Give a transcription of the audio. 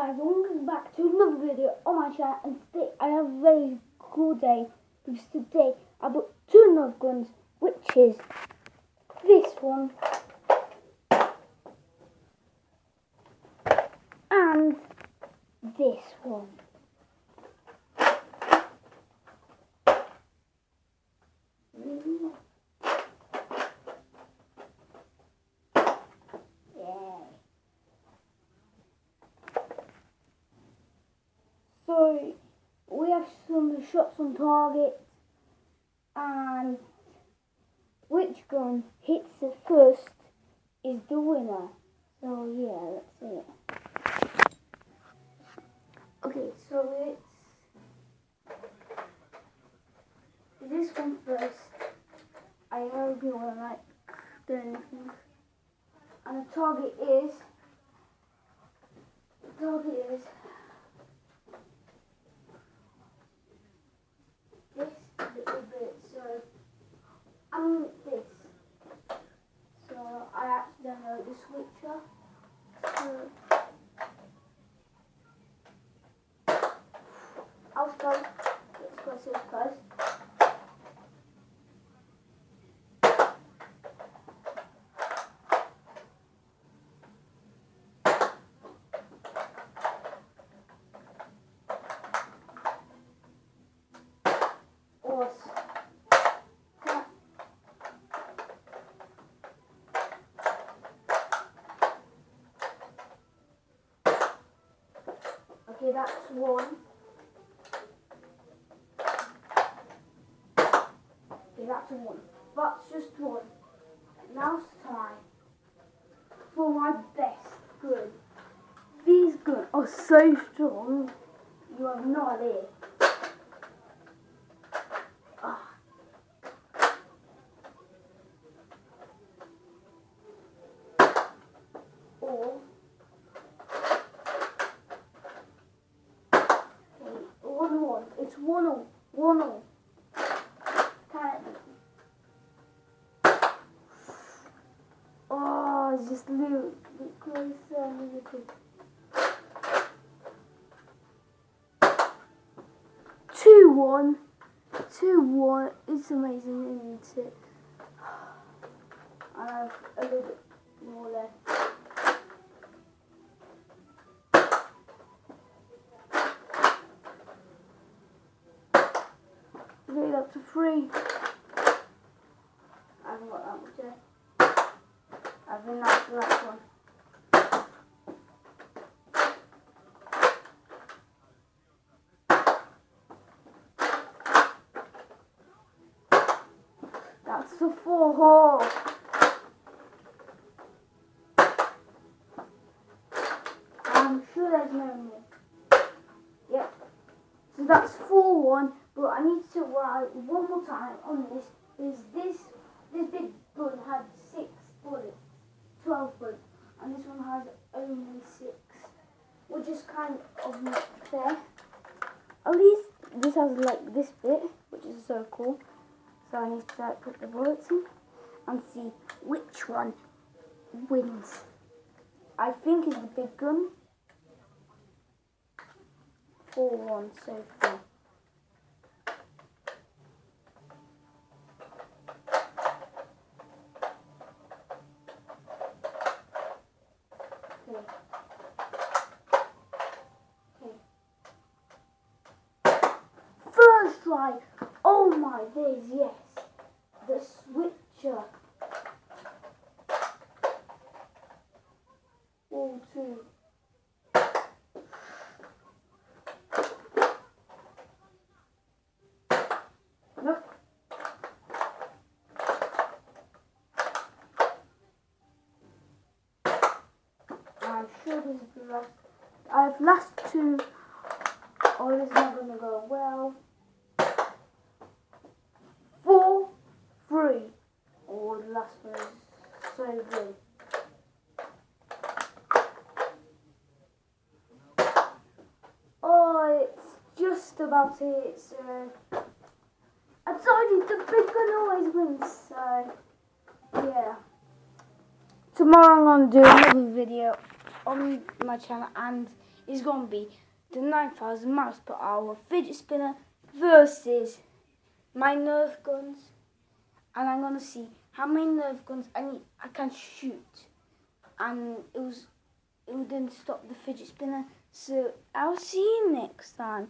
guys, welcome back to another video on my channel, and today I have a very cool day because today I bought two nerf guns, which is this one and this one. So we have some shots on target, and which gun hits it first is the winner. So yeah, let's see it. Okay, so it's this one first. I hope you want to do anything. And the target is this little bit, so this. So I actually don't know the switcher. So I was close. Let's go so close. Okay, that's one. Okay, that's one. That's just one. Now it's time for my best gun. These guns are so strong, you have no idea. It's 1-0. 1-0. Oh, it's just a little bit closer. 2-1. 2-1. It's amazing, isn't it? I have a little bit more left. Okay, up to 3. I haven't got that much there. I think that's the last one. That's the 4. I'm sure there's no more. Yep. So that's 4-1. But I need to write one more time on this. This big gun had 6 bullets, 12 bullets, and this one has only 6, which is kind of not fair. At least this has like this bit, which is so cool. So I need to put the bullets in and see which one wins. I think it's the big gun. 4-1 so far. First try. Oh my days, yes. The switcher. 4-2. Nope. I'm sure this is the last. I have last 2. Oh, this is not going to go well. 4-3. Oh, the last one is so good. Oh, it's just about it. So I told you the big gun always wins. So yeah. Tomorrow I'm going to do another video on my channel, and it's going to be the 9,000 miles per hour fidget spinner versus my nerf guns, and I'm going to see how many nerf guns I can shoot, and it didn't stop the fidget spinner. So I'll see you next time.